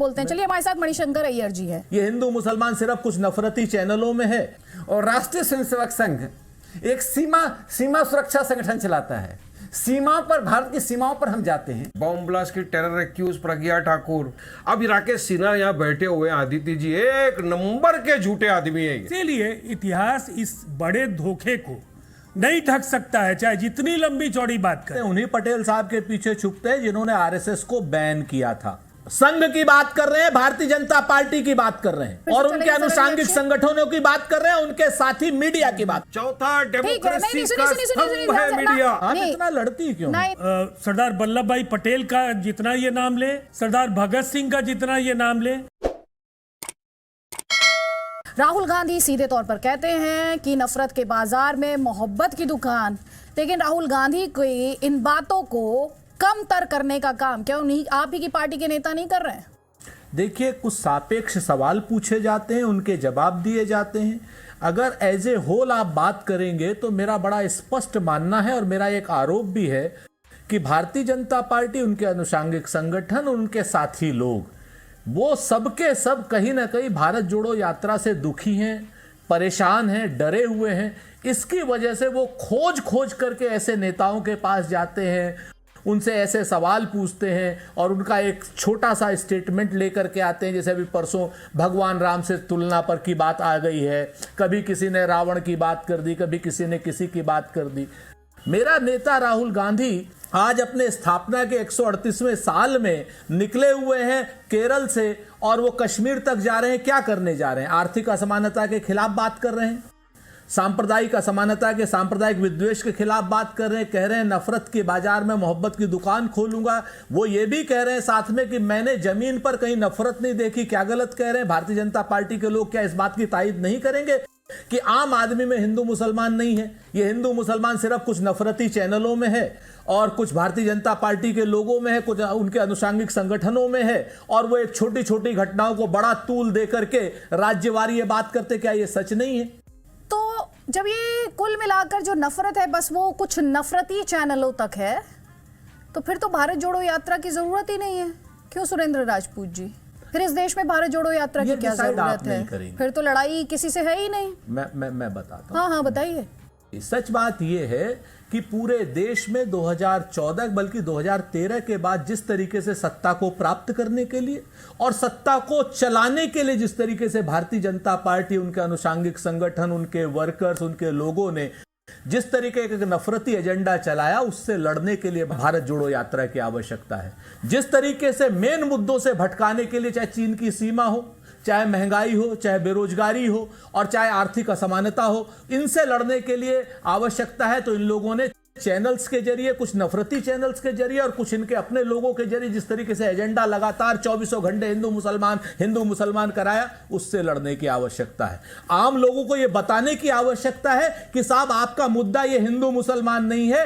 बोलते हैं। चलिए हमारे साथ मणिशंकर अय्यर जी है। ये हिंदू मुसलमान सिर्फ कुछ नफरती चैनलों में है। और राष्ट्रीय स्वयंसेवक संघ एक सीमा सुरक्षा संगठन चलाता है। सीमा पर, भारत की सीमाओं पर हम जाते हैं। बॉम्ब ब्लास्ट की टेरर एक्यूज प्रज्ञा ठाकुर, अब राकेश सिन्हा यहाँ बैठे हुए हैं। आदित्य जी एक नंबर के झूठे आदमी है। इसीलिए इतिहास इस बड़े धोखे को नहीं ढक सकता है, चाहे जितनी लंबी चौड़ी बात करें। उन्हीं पटेल साहब के पीछे छुपते हैं जिन्होंने आरएसएस को बैन किया था। संघ की बात कर रहे हैं, भारतीय जनता पार्टी की बात कर रहे हैं, और उनके अनुषांगिक संगठनों की बात कर रहे हैं, उनके साथी मीडिया की बात। चौथा डेमोक्रेसी का स्तंभ है मीडिया। आप इतना लड़ती क्यों? सरदार वल्लभ भाई पटेल का जितना ये नाम ले, सरदार भगत सिंह का जितना ये नाम ले। राहुल गांधी सीधे तौर पर कहते हैं कि नफरत के बाजार में मोहब्बत की दुकान, लेकिन राहुल गांधी की इन बातों को कम तर करने का काम क्या उन्हीं आप ही की पार्टी के नेता नहीं कर रहे हैं? देखिए, कुछ सापेक्ष सवाल पूछे जाते हैं, उनके जवाब दिए जाते हैं। अगर एज ए होल आप बात करेंगे तो मेरा बड़ा स्पष्ट मानना है और मेरा एक आरोप भी है कि भारतीय जनता पार्टी, उनके अनुषांगिक संगठन, उनके साथी लोग, वो सबके सब कहीं ना कहीं भारत जोड़ो यात्रा से दुखी हैं, परेशान हैं, डरे हुए हैं। इसकी वजह से वो खोज करके ऐसे नेताओं के पास जाते हैं, उनसे ऐसे सवाल पूछते हैं और उनका एक छोटा सा स्टेटमेंट लेकर के आते हैं। जैसे अभी परसों भगवान राम से तुलना पर की बात आ गई है, कभी किसी ने रावण की बात कर दी, कभी किसी ने किसी की बात कर दी। मेरा नेता राहुल गांधी आज अपने स्थापना के 138वें साल में निकले हुए हैं केरल से, और वो कश्मीर तक जा रहे हैं। क्या करने जा रहे हैं? आर्थिक असमानता के खिलाफ बात कर रहे हैं, सांप्रदायिक असमानता के, सांप्रदायिक विद्वेष के खिलाफ बात कर रहे हैं, कह रहे हैं नफरत के बाजार में मोहब्बत की दुकान खोलूंगा। वो ये भी कह रहे हैं साथ में कि मैंने जमीन पर कहीं नफरत नहीं देखी। क्या गलत कह रहे हैं? भारतीय जनता पार्टी के लोग क्या इस बात की तायद नहीं करेंगे कि आम आदमी में हिंदू मुसलमान नहीं है? ये हिंदू मुसलमान सिर्फ कुछ नफरती चैनलों में है और कुछ भारतीय जनता पार्टी के लोगों में है, कुछ उनके अनुषांगिक संगठनों में है, और वो एक छोटी छोटी घटनाओं को बड़ा तूल दे करके राज्यवारी ये बात करते। क्या ये सच नहीं है? तो जब ये कुल मिलाकर जो नफरत है बस वो कुछ नफरती चैनलों तक है, तो फिर तो भारत जोड़ो यात्रा की जरूरत ही नहीं है। क्यों सुरेंद्र राजपूत जी? फिर इस देश में भारत जोड़ो यात्रा की क्या जरूरत है? फिर तो लड़ाई किसी से है ही नहीं। मैं बताता हूँ। हाँ बताइए। सच बात यह है कि पूरे देश में 2014 बल्कि 2013 के बाद जिस तरीके से सत्ता को प्राप्त करने के लिए और सत्ता को चलाने के लिए जिस तरीके से भारतीय जनता पार्टी, उनके अनुषांगिक संगठन, उनके वर्कर्स, उनके लोगों ने जिस तरीके का नफरती एजेंडा चलाया, उससे लड़ने के लिए भारत जोड़ो यात्रा की आवश्यकता है। जिस तरीके से मेन मुद्दों से भटकाने के लिए, चाहे चीन की सीमा हो, चाहे महंगाई हो, चाहे बेरोजगारी हो और चाहे आर्थिक असमानता हो, इनसे लड़ने के लिए आवश्यकता है। तो इन लोगों ने चैनल्स के जरिए, कुछ नफरती चैनल्स के जरिए और कुछ इनके अपने लोगों के जरिए जिस तरीके से एजेंडा लगातार 24 घंटे हिंदू मुसलमान कराया, उससे लड़ने की आवश्यकता है। आम लोगों को यह बताने की आवश्यकता है कि साहब आपका मुद्दा ये हिंदू मुसलमान नहीं है,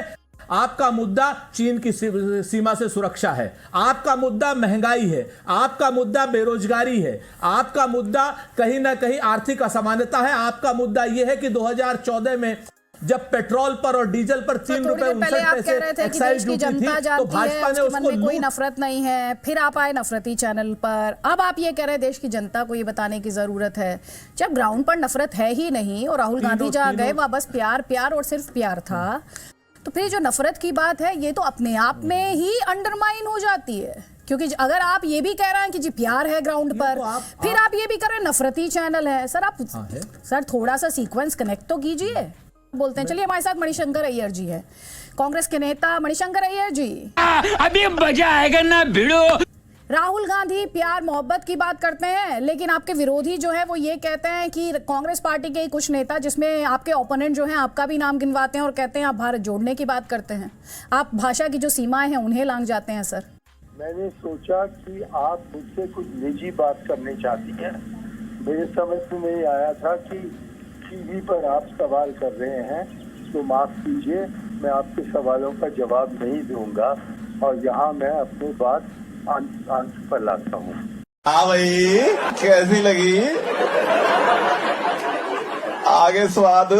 आपका मुद्दा चीन की सीमा से सुरक्षा है, आपका मुद्दा महंगाई है, आपका मुद्दा बेरोजगारी है, आपका मुद्दा कहीं ना कहीं आर्थिक असमानता है। आपका मुद्दा यह है कि 2014 में जब पेट्रोल पर और डीजल पर 3 रुपए 59 पैसे एक्साइज ड्यूटी थी, तो भाजपा ने उसको कोई नफरत नहीं है। फिर आप आए नफरती चैनल पर, अब आप ये कह रहे हैं देश की जनता को ये बताने की जरूरत है, जब ग्राउंड पर नफरत है ही नहीं और राहुल गांधी जहाँ गए वहां बस प्यार और सिर्फ प्यार था, तो फिर जो नफरत की बात है ये तो अपने आप में ही अंडरमाइन हो जाती है। क्योंकि अगर आप ये भी कह रहे हैं कि जी प्यार है ग्राउंड पर, फिर आप ये भी कह रहे हैं नफरती चैनल है। सर थोड़ा सा सीक्वेंस कनेक्ट तो कीजिए। बोलते हैं। चलिए हमारे साथ मणिशंकर अय्यर जी है, कांग्रेस के नेता मणिशंकर अय्यर जी। अभी मजा आएगा ना भिड़ो। राहुल गांधी प्यार मोहब्बत की बात करते हैं, लेकिन आपके विरोधी जो है वो ये कहते हैं कि कांग्रेस पार्टी के कुछ नेता, जिसमें आपके ओपोनेंट जो हैं, आपका भी नाम गिनवाते हैं और कहते हैं आप भारत जोड़ने की बात करते हैं, आप भाषा की जो सीमाएं हैं उन्हें लांघ जाते हैं। सर मैंने सोचा कि आप मुझसे कुछ निजी बात करनी चाहती हैं। मेरे समझ में नहीं आया था कि टीवी पर आप सवाल कर रहे हैं, तो माफ कीजिए, मैं आपके सवालों का जवाब नहीं दूंगा और यहाँ मैं अपनी बात अंत पर लाता हूँ। हाँ भाई, कैसी लगी? आगे स्वाद।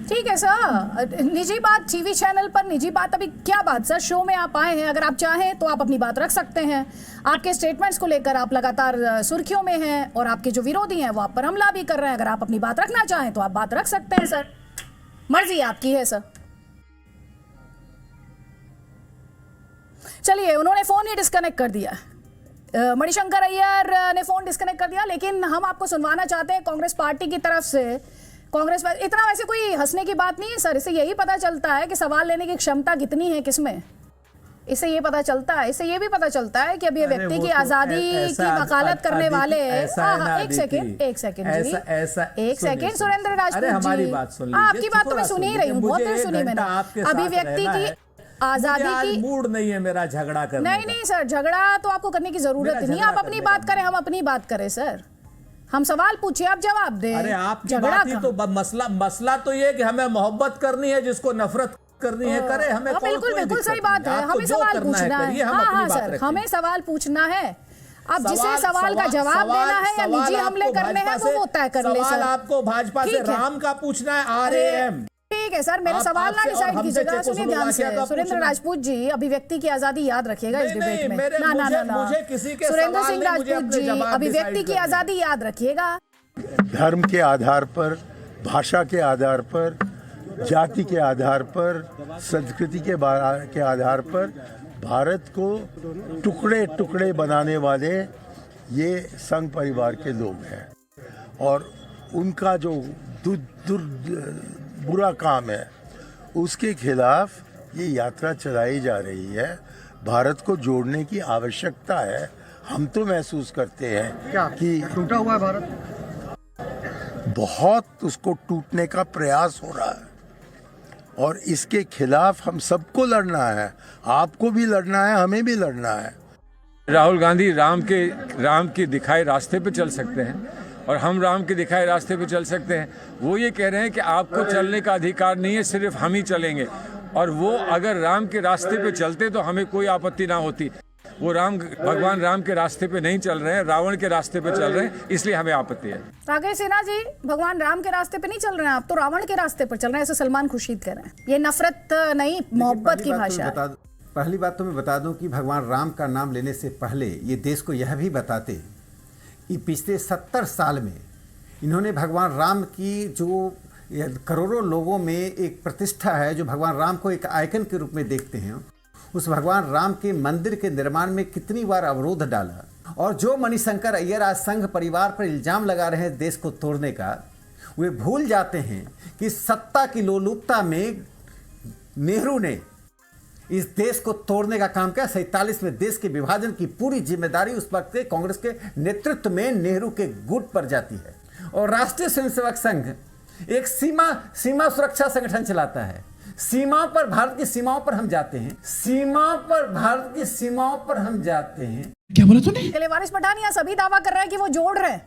ठीक है सर, निजी बात टीवी चैनल पर निजी बात, अभी क्या बात सर, शो में आप आए हैं, अगर आप चाहें तो आप अपनी बात रख सकते हैं। आपके स्टेटमेंट्स को लेकर आप लगातार सुर्खियों में हैं और आपके जो विरोधी हैं वो आप पर हमला भी कर रहे हैं। अगर आप अपनी बात रखना चाहें तो आप बात रख सकते हैं सर, मर्जी आपकी है सर। चलिए, उन्होंने फोन ही डिस्कनेक्ट कर दिया। मणिशंकर अय्यर ने फोन डिस्कनेक्ट कर दिया, लेकिन हम आपको सुनवाना चाहते हैं कांग्रेस पार्टी की तरफ से। कांग्रेस इतना वैसे कोई हंसने की बात नहीं है सर, इससे यही पता चलता है कि सवाल लेने की क्षमता कितनी है किसमें। इससे ये पता चलता है, इससे ये भी पता चलता है कि अब ये व्यक्ति की आज़ादी की वकालत करने वाले। एक सेकंड सुरेंद्र राजपूत जी, आपकी बात तो मैं सुन ही रही हूँ, बहुत देर सुनी मैंने। अभिव्यक्ति की आजादी की मूड नहीं है मेरा झगड़ा करने नहीं नहीं सर, झगड़ा तो आपको करने की जरूरत नहीं है। आप अपनी बात करें, हम अपनी बात करें सर। हम सवाल पूछिए, आप जवाब दें। अरे आपकी बात ही तो मसला तो ये कि हमें मोहब्बत करनी है, जिसको नफरत करनी है करे, हमें बिल्कुल बिल्कुल सही बात है। हमें सवाल पूछना है, हाँ सर, हमें सवाल पूछना है। अब जिसे सवाल का जवाब देना है या निजी हमले करने हैं वो तय कर ले सर। आपको भाजपा से राम का पूछना है, RAM। ठीक है सर, मेरे सवाल ना डिसाइड कीजिएगा। सुनिए ध्यान से, सुरेंद्र राजपूत जी, अभिव्यक्ति की आजादी याद रखिएगा इस डिबेट में। ना सुरेंद्र सिंह राजपूत जी, अभिव्यक्ति की आजादी याद रखिएगा। धर्म के आधार पर, भाषा के आधार पर, जाति के आधार पर, संस्कृति के आधार पर भारत को टुकड़े टुकड़े बनाने वाले ये संघ परिवार के लोग हैं और उनका जो बुरा काम है उसके खिलाफ ये यात्रा चलाई जा रही है। भारत को जोड़ने की आवश्यकता है। हम तो महसूस करते हैं कि टूटा हुआ है भारत, बहुत उसको टूटने का प्रयास हो रहा है और इसके खिलाफ हम सबको लड़ना है। आपको भी लड़ना है, हमें भी लड़ना है। राहुल गांधी राम के दिखाए रास्ते पे चल सकते हैं और हम राम के दिखाए रास्ते पे चल सकते हैं। वो ये कह रहे हैं कि आपको चलने का अधिकार नहीं है, सिर्फ हम ही चलेंगे। और वो अगर राम के रास्ते पे चलते तो हमें कोई आपत्ति ना होती। वो भगवान राम के रास्ते पे नहीं चल रहे हैं, रावण के रास्ते पे चल रहे हैं, इसलिए हमें आपत्ति है। राकेश सिन्हा जी, भगवान राम के रास्ते पे नहीं चल रहे हैं, आप तो रावण के रास्ते पर चल रहे हैं, ऐसे सलमान खुर्शीद कह रहे हैं। ये नफरत नहीं, मोहब्बत की भाषा है। पहली बात तो मैं बता दूं कि भगवान राम का नाम लेने से पहले ये देश को यह भी बताते कि पिछले 70 साल में इन्होंने भगवान राम की जो करोड़ों लोगों में एक प्रतिष्ठा है, जो भगवान राम को एक आइकन के रूप में देखते हैं, उस भगवान राम के मंदिर के निर्माण में कितनी बार अवरोध डाला। और जो मणिशंकर अय्यर आज संघ परिवार पर इल्जाम लगा रहे हैं देश को तोड़ने का, वे भूल जाते हैं कि सत्ता की लोलुपता में नेहरू ने इस देश को तोड़ने का काम किया। 47 में देश के विभाजन की पूरी जिम्मेदारी उस वक्त के कांग्रेस के नेतृत्व में नेहरू के गुट पर जाती है। और राष्ट्रीय स्वयंसेवक संघ एक सीमा सुरक्षा संगठन चलाता है। सीमा पर, भारत की सीमाओं पर हम जाते हैं, भारत की सीमाओं पर हम जाते हैं। क्या बोला तूने? वारिस पठानिया सभी दावा कर रहे हैं कि वो जोड़ रहे हैं,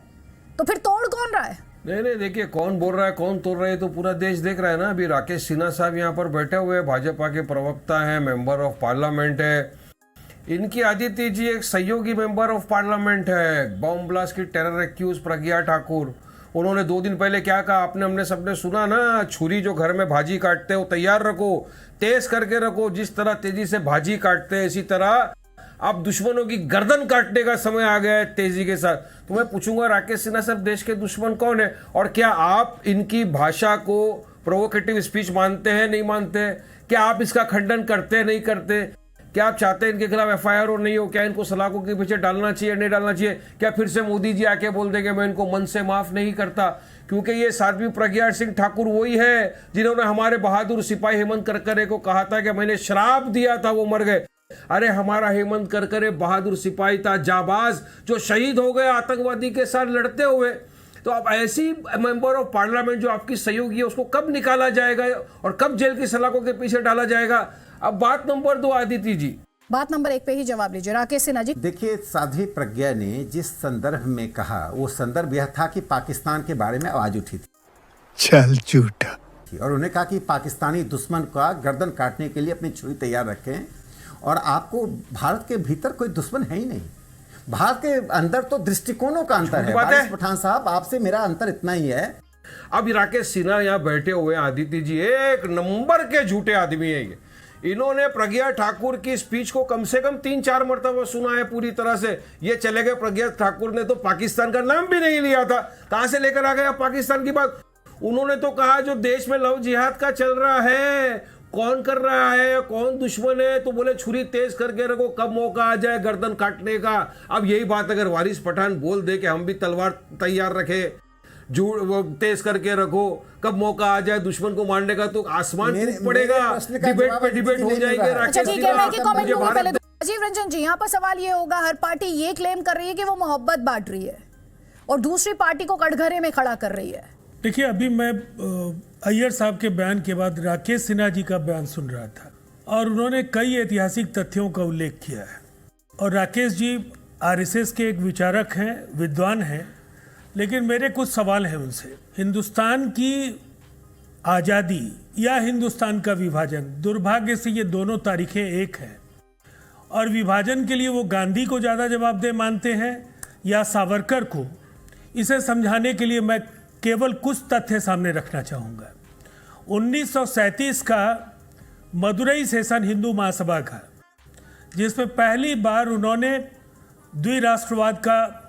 तो फिर तोड़ कौन रहा है? नहीं, देखिए कौन बोल रहा है, कौन तोड़ रहा है तो पूरा देश देख रहा है ना। अभी राकेश सिन्हा साहब यहाँ पर बैठे हुए हैं, भाजपा के प्रवक्ता हैं, मेंबर ऑफ पार्लियामेंट है। इनकी आदित्य जी एक सहयोगी मेंबर ऑफ पार्लियामेंट है, बॉम्ब ब्लास्ट की टेरर एक्यूज प्रज्ञा ठाकुर। उन्होंने 2 दिन पहले क्या कहा आपने, हमने सबने सुना ना, छुरी जो घर में भाजी काटते हो तैयार रखो, तेज करके रखो। जिस तरह तेजी से भाजी काटते हैं इसी तरह अब दुश्मनों की गर्दन काटने का समय आ गया है तेजी के साथ। तो मैं पूछूंगा राकेश सिन्हा साहब, देश के दुश्मन कौन है और क्या आप इनकी भाषा को प्रोवोकेटिव स्पीच मानते हैं, नहीं मानते? क्या आप इसका खंडन करते हैं, नहीं करते? क्या आप चाहते हैं इनके खिलाफ FIR और नहीं हो? क्या इनको सलाखों के पीछे डालना चाहिए, नहीं डालना चाहिए? क्या फिर से मोदी जी आके बोल देंगे मैं इनको मन से माफ नहीं करता? क्योंकि ये साध्वी प्रज्ञा सिंह ठाकुर वही है जिन्होंने हमारे बहादुर सिपाही हेमंत करकरे को कहा था कि मैंने श्राप दिया था, वो मर गए। अरे हमारा हेमंत करकरे बहादुर सिपाही था, जाबाज, जो शहीद हो गए आतंकवादी के साथ लड़ते हुए। तो अब ऐसी मेंबर ऑफ पार्लियामेंट जो आपकी सहयोगी है उसको कब निकाला जाएगा और कब जेल की सलाखों के पीछे डाला जाएगा? अब बात नंबर 2 आदित्य जी, बात नंबर 1 पे ही जवाब लीजिए राकेश सिन्हा जी। देखिए, साध्वी प्रज्ञा ने जिस संदर्भ में कहा वो संदर्भ यह था कि पाकिस्तान के बारे में आवाज उठी थी, चल झूठा, और उन्हें कहा कि पाकिस्तानी दुश्मन का गर्दन काटने के लिए अपनी छुरी तैयार रखें। और आपको भारत के भीतर कोई दुश्मन है ही नहीं, भारत के अंदर तो दृष्टिकोणों का अंतर है। वारिस पठान साहब, आपसे मेरा अंतर इतना ही है अब राकेश सिन्हा यहाँ बैठे हुए हैं, आदित्य जी एक नंबर के झूठे आदमी है ये। इन्होंने प्रज्ञा ठाकुर की स्पीच को कम से कम 3-4 मरतबा सुना है पूरी तरह से। ये चले गए, प्रज्ञा ठाकुर ने तो पाकिस्तान का नाम भी नहीं लिया था, कहां से लेकर आ गया पाकिस्तान की बात। उन्होंने तो कहा जो देश में लव जिहाद का चल रहा है, कौन कर रहा है, कौन दुश्मन है, तो बोले छुरी तेज करके रखो, कब मौका आ जाए गर्दन काटने का। अब यही बात अगर वारिस पठान बोल दे कि हम भी तलवार तैयार रखे, तेज करके रखो, कब मौका आ जाए दुश्मन को मारने का, तो आसमान टूट पड़ेगा, डिबेट पे डिबेट हो जाएंगे। अच्छा ठीक है, मैं कमेंट लूंगी पहले। राजीव रंजन जी, यहाँ पर सवाल ये होगा, हर पार्टी ये क्लेम कर रही है कि वो मोहब्बत बांट रही है और दूसरी पार्टी को कटघरे में खड़ा कर रही है। देखिए, अभी मैं अय्यर साहब के बयान के बाद राकेश सिन्हा जी का बयान सुन रहा था और उन्होंने कई ऐतिहासिक तथ्यों का उल्लेख किया है। और राकेश जी आरएसएस के एक विचारक हैं, विद्वान हैं, लेकिन मेरे कुछ सवाल हैं उनसे। हिंदुस्तान की आज़ादी या हिंदुस्तान का विभाजन, दुर्भाग्य से ये दोनों तारीखें एक हैं और विभाजन के लिए वो गांधी को ज़्यादा जवाबदेह मानते हैं या सावरकर को। इसे समझाने के लिए मैं केवल कुछ तथ्य सामने रखना चाहूँगा। 1937 का मदुरई सेशन हिंदू महासभा का, जिसमें पहली बार उन्होंने द्विराष्ट्रवाद का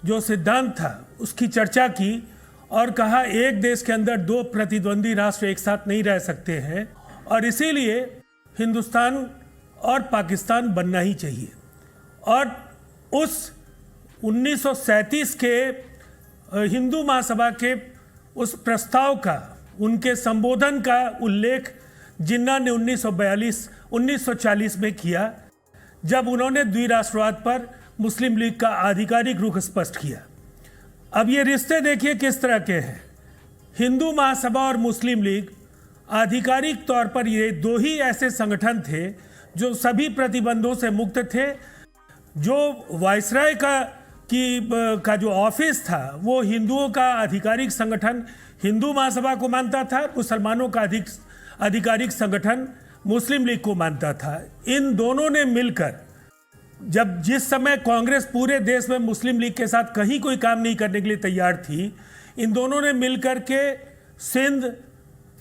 जो सिद्धांत था उसकी चर्चा की और कहा एक देश के अंदर 2 प्रतिद्वंदी राष्ट्र एक साथ नहीं रह सकते हैं और इसीलिए हिंदुस्तान और पाकिस्तान बनना ही चाहिए। और उस 1937 के हिंदू महासभा के उस प्रस्ताव का, उनके संबोधन का उल्लेख जिन्ना ने 1940 में किया, जब उन्होंने द्विराष्ट्रवाद पर मुस्लिम लीग का आधिकारिक रुख स्पष्ट किया। अब ये रिश्ते देखिए किस तरह के हैं। हिंदू महासभा और मुस्लिम लीग आधिकारिक तौर पर ये 2 ही ऐसे संगठन थे जो सभी प्रतिबंधों से मुक्त थे। जो वायसराय का जो ऑफिस था वो हिंदुओं का आधिकारिक संगठन हिंदू महासभा को मानता था, मुसलमानों का आधिकारिक संगठन मुस्लिम लीग को मानता था। इन दोनों ने मिलकर, जब जिस समय कांग्रेस पूरे देश में मुस्लिम लीग के साथ कहीं कोई काम नहीं करने के लिए तैयार थी, इन दोनों ने मिलकर के सिंध,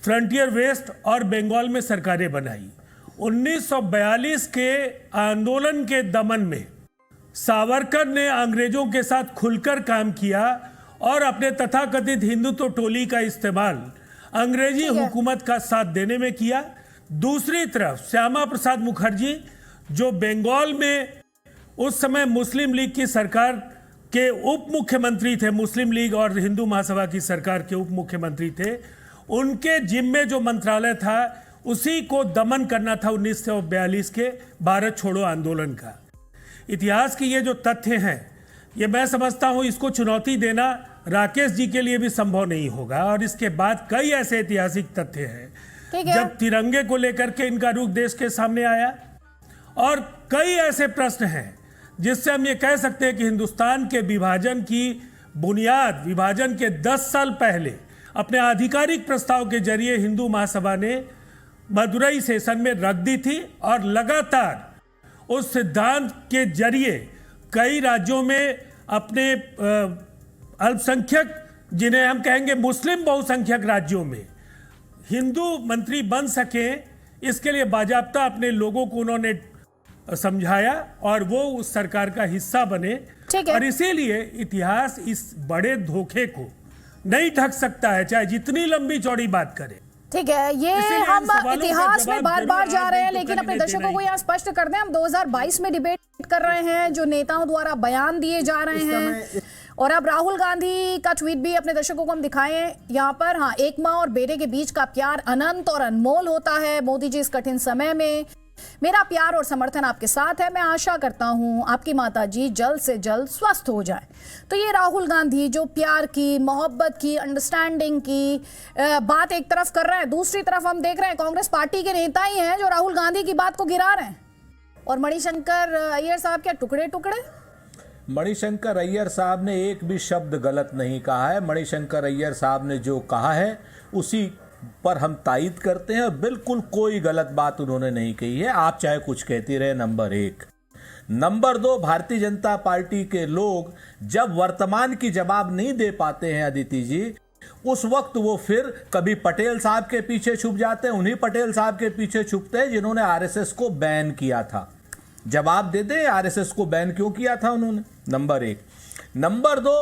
फ्रंटियर वेस्ट और बंगाल में सरकारें बनाई। 1942 के आंदोलन के दमन में सावरकर ने अंग्रेजों के साथ खुलकर काम किया और अपने तथाकथित हिंदुत्व टोली का इस्तेमाल अंग्रेजी हुकूमत का साथ देने में किया। दूसरी तरफ श्यामा प्रसाद मुखर्जी, जो बंगाल में उस समय मुस्लिम लीग की सरकार के उप मुख्यमंत्री थे, मुस्लिम लीग और हिंदू महासभा की सरकार के उप मुख्यमंत्री थे, उनके जिम्मे जो मंत्रालय था उसी को दमन करना था 1942 के भारत छोड़ो आंदोलन का। इतिहास के ये जो तथ्य हैं, ये मैं समझता हूँ इसको चुनौती देना राकेश जी के लिए भी संभव नहीं होगा। और इसके बाद कई ऐसे ऐतिहासिक तथ्य हैं जब तिरंगे को लेकर के इनका रुख देश के सामने आया, और कई ऐसे प्रश्न हैं जिससे हम ये कह सकते हैं कि हिंदुस्तान के विभाजन की बुनियाद विभाजन के 10 साल पहले अपने आधिकारिक प्रस्ताव के जरिए हिंदू महासभा ने मदुरई सेशन में रख दी थी और लगातार उस सिद्धांत के जरिए कई राज्यों में अपने अल्पसंख्यक, जिन्हें हम कहेंगे मुस्लिम बहुसंख्यक राज्यों में हिंदू मंत्री बन सके, इसके लिए बाजाप्ता अपने लोगों को उन्होंने समझाया और वो उस सरकार का हिस्सा बने। और इसीलिए इतिहास इस बड़े धोखे को नहीं ढक सकता है, चाहे जितनी लंबी चौड़ी बात करे। ठीक है, ये हम इतिहास में बार बार जा रहे हैं, लेकिन अपने दर्शकों को यहाँ स्पष्ट कर दें, हम 2022 में डिबेट कर रहे हैं, जो नेताओं द्वारा बयान दिए जा रहे हैं। और अब राहुल गांधी का ट्वीट भी अपने दर्शकों को हम दिखाएं यहाँ पर। हाँ, एक माँ और बेटे के बीच का प्यार अनंत और अनमोल होता है। मोदी जी, इस कठिन समय में मेरा प्यार और समर्थन आपके साथ है। मैं आशा करता हूं आपकी माता जी जल्द से जल्द स्वस्थ हो जाए। तो ये राहुल गांधी जो प्यार की, मोहब्बत की, अंडरस्टैंडिंग की बात एक तरफ कर रहे हैं, दूसरी तरफ हम देख रहे हैं कांग्रेस पार्टी के नेता ही हैं जो राहुल गांधी की बात को गिरा रहे हैं। और मणिशंकर अय्यर साहब क्या टुकड़े टुकड़े। मणिशंकर अय्यर साहब ने एक भी शब्द गलत नहीं कहा है। मणिशंकर अय्यर साहब ने जो कहा है उसी पर हम तायद करते हैं और बिल्कुल कोई गलत बात उन्होंने नहीं कही है। आप चाहे कुछ कहती रहे, number 1। Number 2, Bharatiya Janata party के लोग जब वर्तमान की जवाब नहीं दे पाते हैं अदिति जी, उस वक्त वो फिर कभी पटेल साहब के पीछे छुप जाते हैं, उन्हीं पटेल साहब के पीछे छुपते हैं जिन्होंने आरएसएस को बैन किया था। जवाब दे दे आरएसएस को बैन क्यों किया था उन्होंने, नंबर 1। नंबर 2,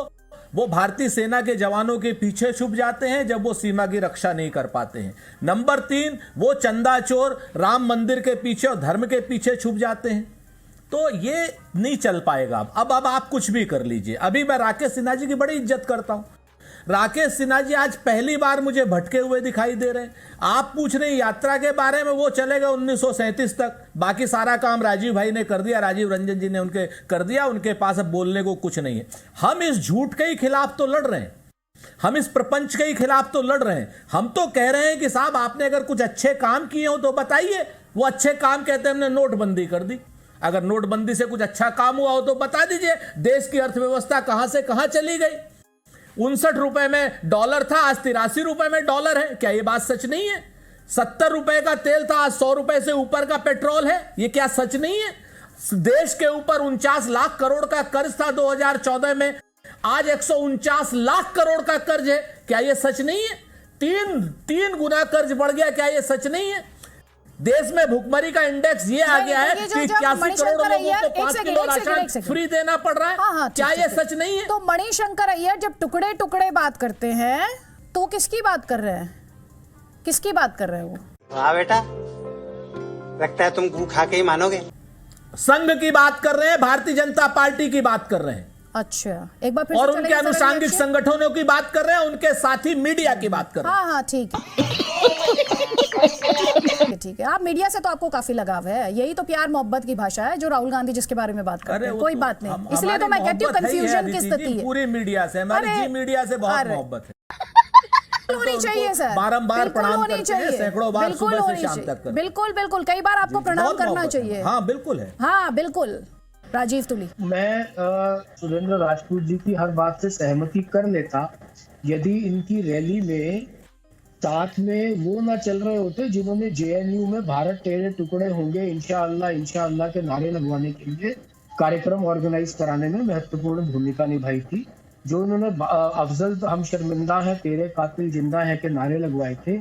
वो भारतीय सेना के जवानों के पीछे छुप जाते हैं जब वो सीमा की रक्षा नहीं कर पाते हैं। नंबर 3, वो चंदा चोर राम मंदिर के पीछे और धर्म के पीछे छुप जाते हैं। तो ये नहीं चल पाएगा। अब आप कुछ भी कर लीजिए। अभी मैं राकेश सिन्हा जी की बड़ी इज्जत करता हूं। राकेश सिन्हा जी आज पहली बार मुझे भटके हुए दिखाई दे रहे हैं। आप पूछ रहे हैं यात्रा के बारे में, वो चले गए 1937 तक, बाकी सारा काम राजीव भाई ने कर दिया, राजीव रंजन जी ने उनके कर दिया, उनके पास अब बोलने को कुछ नहीं है। हम इस झूठ के ही खिलाफ तो लड़ रहे हैं, हम इस प्रपंच के ही खिलाफ तो लड़ रहे हैं। हम तो कह रहे हैं कि साहब आपने अगर कुछ अच्छे काम किए हो तो बताइए। वो अच्छे काम कहते हैं हमने नोटबंदी कर दी। अगर नोटबंदी से कुछ अच्छा काम हुआ हो तो बता दीजिए। देश की अर्थव्यवस्था कहां से कहां चली गई। 59 रुपए में डॉलर था, आज 83 रुपए में डॉलर है। क्या ये बात सच नहीं है? 70 रुपए का तेल था, आज 100 रुपए से ऊपर का पेट्रोल है। ये क्या सच नहीं है? देश के ऊपर 49 लाख करोड़ का कर्ज था 2014 में, आज 149 लाख करोड़ का कर्ज है। क्या ये सच नहीं है? तीन गुना कर्ज बढ़ गया। क्या ये सच नहीं है? देश में भुखमरी का इंडेक्स ये आ गया है कि 81 करोड़ लोगों को 5 किलो राशन फ्री देना पड़ रहा है। हाँ, क्या ये सच नहीं है? तो मणिशंकर अय्यर जब टुकड़े टुकड़े बात करते हैं तो किसकी बात कर रहे हैं? किसकी बात कर रहे हैं वो? हाँ बेटा, लगता है तुम गू खा के ही मानोगे। संघ की बात कर रहे हैं, भारतीय जनता पार्टी की बात कर रहे हैं। अच्छा, एक बार फिर और उनके अनुषांगिक संगठनों की बात कर रहे हैं, उनके साथी मीडिया की बात कर रहे हैं। हाँ ठीक है। आप मीडिया से तो आपको काफी लगाव है, यही तो प्यार मोहब्बत की भाषा है जो राहुल गांधी जिसके बारे में बात करते हैं। कोई बात नहीं, इसलिए तो मैं कहती हूँ कंफ्यूजन की स्थिति है। पूरी मीडिया से, हमारी जी मीडिया से बहुत मोहब्बत है। होनी चाहिए सर, बारंबार प्रणाम करते हैं, सैकड़ों बार सुबह से शाम तक। बिल्कुल कई बार आपको प्रणाम करना चाहिए। हाँ बिल्कुल है। हाँ बिल्कुल। राजीव तुली। मैं सुरेंद्र राजपूत जी की हर बात से सहमति कर लेता यदि इनकी रैली में साथ में वो ना चल रहे होते जिन्होंने जेएनयू में भारत तेरे टुकड़े होंगे इंशाअल्लाह के नारे लगवाने के लिए कार्यक्रम ऑर्गेनाइज कराने में महत्वपूर्ण भूमिका निभाई थी। जो उन्होंने अफजल हम शर्मिंदा है तेरे कातिल जिंदा है के नारे लगवाए थे,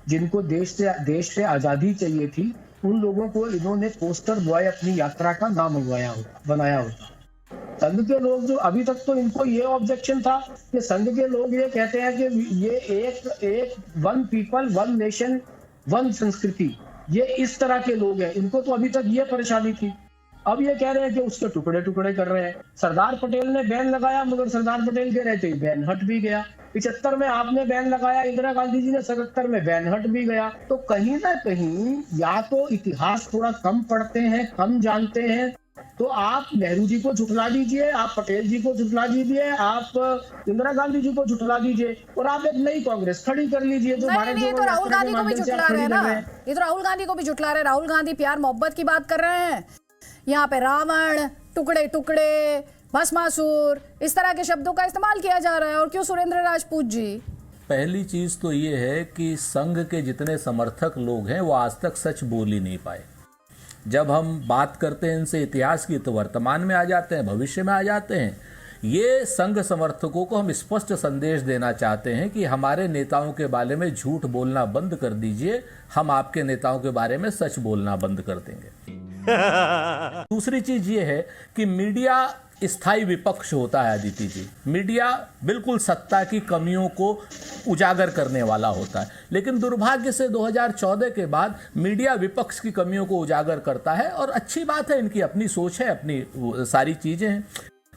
जिनको देश से आजादी चाहिए थी, उन लोगों को इन्होंने पोस्टर बॉय अपनी यात्रा का नाम बनाया होता। संघ के लोग जो अभी तक तो इनको ये ऑब्जेक्शन था कि संघ के लोग ये कहते हैं कि ये एक one people one nation one संस्कृति, ये इस तरह के लोग हैं। इनको तो अभी तक ये परेशानी थी। अब ये कह रहे हैं कि उसके टुकड़े टुकड़े कर रहे हैं। सरदार पटेल ने बैन लगाया, मगर सरदार पटेल के रहते ही बैन हट भी गया। 75 में आपने बैन लगाया, इंदिरा गांधी जी ने 77 में बैन हट भी गया। तो कहीं ना कहीं या तो इतिहास थोड़ा कम पढ़ते हैं, कम जानते हैं। तो आप नेहरू जी को झुठला दीजिए, आप पटेल जी को झुठला दीजिए, आप इंदिरा गांधी जी को झुठला दीजिए और आप एक नई कांग्रेस खड़ी कर लीजिए जो भारत नहीं, तो राहुल गांधी को भी झुठला रहे हैं ना। ये तो राहुल गांधी को भी झुठला रहे हैं। राहुल गांधी प्यार मोहब्बत की बात कर रहे हैं, यहाँ पे रावण, टुकड़े टुकड़े, भस्मासुर, इस तरह के शब्दों का इस्तेमाल किया जा रहा है। और क्यों सुरेंद्र राजपूत जी? पहली चीज तो ये है कि संघ के जितने समर्थक लोग हैं वो आज तक सच बोल ही नहीं पाए। जब हम बात करते हैं इनसे इतिहास की तो वर्तमान में आ जाते हैं, भविष्य में आ जाते हैं। ये संघ समर्थकों को हम स्पष्ट संदेश देना चाहते हैं कि हमारे नेताओं के बारे में झूठ बोलना बंद कर दीजिए, हम आपके नेताओं के बारे में सच बोलना बंद कर देंगे। दूसरी चीज ये है कि मीडिया स्थायी विपक्ष होता है अदिति जी। मीडिया बिल्कुल सत्ता की कमियों को उजागर करने वाला होता है, लेकिन दुर्भाग्य से 2014 के बाद मीडिया विपक्ष की कमियों को उजागर करता है। और अच्छी बात है, इनकी अपनी सोच है, अपनी सारी चीजें हैं।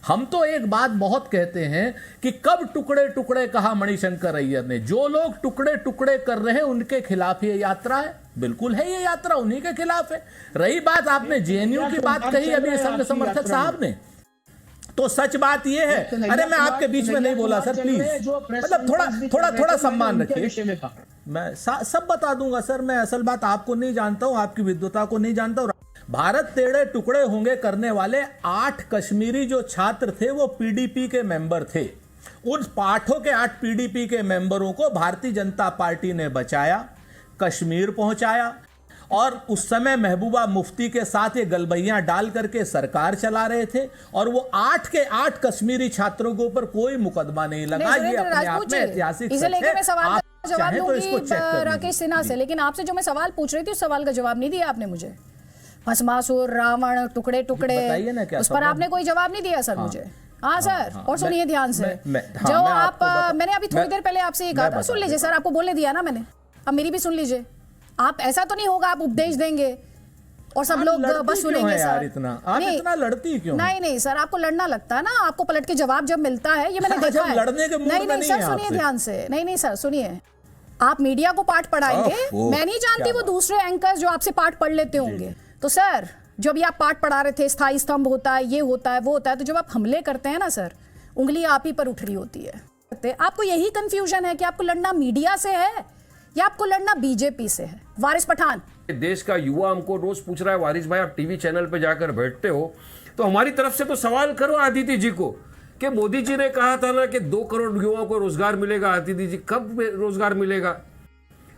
हम तो एक बात बहुत कहते हैं कि कब टुकड़े टुकड़े कहा मणिशंकर अय्यर ने। जो लोग टुकड़े टुकड़े कर रहे हैं उनके खिलाफ ये यात्रा है। बिल्कुल है, ये यात्रा उन्हीं के खिलाफ है। रही बात आपने जेएनयू की बात कही अभी संघ समर्थक साहब ने, तो सच बात ये है। अरे मैं आपके बीच में नहीं बोला सर, प्लीज, मतलब थोड़ा सम्मान रखिए। मैं सब बता दूंगा सर। मैं असल बात आपको नहीं जानता हूं, आपकी विद्वता को नहीं जानता हूं। भारत तेरे टुकड़े होंगे करने वाले 8 कश्मीरी जो छात्र थे वो पीडीपी के मेंबर थे। उन 8 के 8 पीडीपी के मेंबरों को भारतीय जनता पार्टी ने बचाया, कश्मीर पहुंचाया और उस समय महबूबा मुफ्ती के साथ ये गलबैयां डाल करके सरकार चला रहे थे और वो 8 के 8 कश्मीरी छात्रों के ऊपर कोई मुकदमा नहीं लगा। ये अपने आप में ऐतिहासिक इसे लेके मैं सवाल आप का जवाब चाहें तो इसको चेक दूंगी कर राकेश सिन्हा से, लेकिन आपसे जो मैं सवाल पूछ रही थी उस सवाल का जवाब नहीं दिया आपने मुझे। भस्मासुर, रावण, टुकड़े टुकड़े, बताइए ना क्या उस पर आपने कोई जवाब नहीं दिया सर मुझे। हाँ सर, और सुनिए ध्यान से जो मैं आप मैंने अभी थोड़ी देर पहले आपसे ये कहा था, सुन लीजिए सर, आपको बोलने दिया ना मैंने, अब मेरी भी सुन लीजिए। आप ऐसा तो नहीं होगा आप उपदेश देंगे और सब लोग बस सुनेंगे सर। इतना लड़ती क्यों? नहीं सर, आपको लड़ना लगता है ना, आपको पलट के जवाब जब मिलता है, ये मैंने देखा है। लड़ने के मूड में नहीं सर, सुनिए ध्यान से। नहीं सर सुनिए, आप मीडिया को पाठ पढ़ाएंगे, मैं नहीं जानती वो दूसरे एंकर्स जो आपसे पाठ पढ़ लेते होंगे। तो सर जो भी आप पाठ पढ़ा रहे थे, स्थायी स्तंभ होता है, ये होता है, वो होता है, तो जब आप हमले करते हैं ना सर, उंगली आप ही पर उठ रही होती है। आपको यही कंफ्यूजन है कि आपको लड़ना मीडिया से है या आपको लड़ना बीजेपी से है? वारिस पठान, देश का युवा हमको रोज पूछ रहा है, वारिस भाई आप टीवी चैनल पे जाकर बैठते हो तो हमारी तरफ से तो सवाल करो आदित्य जी को कि मोदी जी ने कहा था ना कि 2 करोड़ युवाओं को रोजगार मिलेगा। आदित्य जी, कब रोजगार मिलेगा?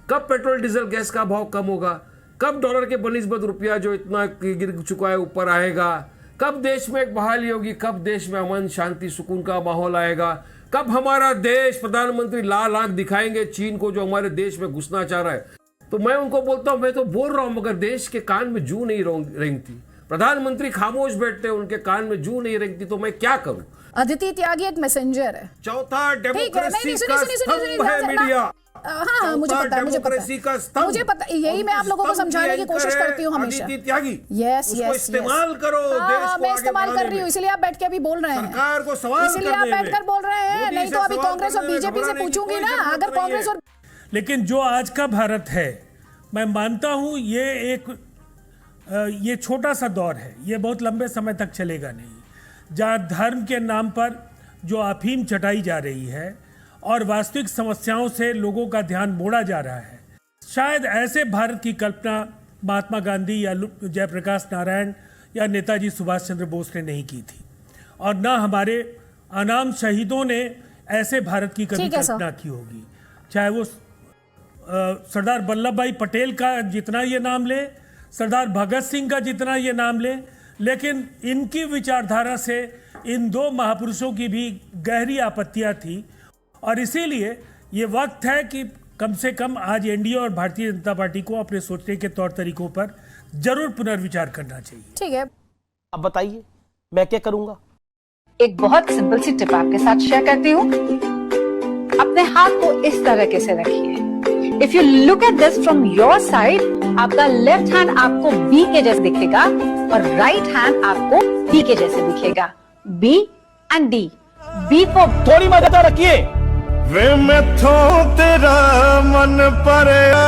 कब पेट्रोल डीजल गैस का भाव कम होगा? कब डॉलर के बनिस्बत रुपया जो इतना गिर चुका है ऊपर आएगा? कब देश में एक बहाली होगी? कब देश में अमन शांति सुकून का माहौल आएगा? कब हमारा देश प्रधानमंत्री लाल आंख दिखाएंगे चीन को जो हमारे देश में घुसना चाह रहा है? तो मैं उनको बोलता हूं, मैं तो बोल रहा हूं मगर देश के कान में जू नहीं रेंगती। प्रधानमंत्री खामोश बैठते हैं, उनके कान में जू नहीं रेंगती, तो मैं क्या करूं? अदिति त्यागी एक मैसेंजर है। चौथा डेमोक्रेसी का स्तंभ है मीडिया। हाँ मुझे पता है, मुझे पता, यही मैं आप लोगों को समझाने की कोशिश करती हूँ हमेशा। यस इस्तेमाल करो, मैं इस्तेमाल कर रही हूँ, इसलिए आप बैठ के अभी बोल रहे हैं, सरकार को सवाल इसलिए आप बैठकर बोल रहे हैं। नहीं तो अभी कांग्रेस और बीजेपी से पूछूंगी ना, अगर कांग्रेस और लेकिन जो आज का भारत है, मैं मानता हूं ये छोटा सा दौर है, ये बहुत लंबे समय तक चलेगा नहीं, जहां धर्म के नाम पर जो अफीम चटाई जा रही है और वास्तविक समस्याओं से लोगों का ध्यान मोड़ा जा रहा है। शायद ऐसे भारत की कल्पना महात्मा गांधी या जयप्रकाश नारायण या नेताजी सुभाष चंद्र बोस ने नहीं की थी, और न हमारे अनाम शहीदों ने ऐसे भारत की कभी कल्पना की होगी। चाहे वो सरदार वल्लभ भाई पटेल का जितना ये नाम ले, सरदार भगत सिंह का जितना ये नाम ले, लेकिन इनकी विचारधारा से इन 2 महापुरुषों की भी गहरी आपत्तियां थी। और इसीलिए ये वक्त है कि कम से कम आज एनडीए और भारतीय जनता पार्टी को अपने सोचने के तौर तरीकों पर जरूर पुनर्विचार करना चाहिए। ठीक है, अब बताइए मैं क्या करूंगा? एक बहुत सिंपल सी टिप आपके साथ शेयर करती हूँ। अपने हाथ को इस तरीके से रखिए। If you look at this from your side, आपका लेफ्ट हैंड आपको बी के जैसे दिखेगा और राइट हैंड आपको डी के जैसे दिखेगा। B and D. B for थोड़ी मदद रखिए। वे मैथों तेरा मन पड़या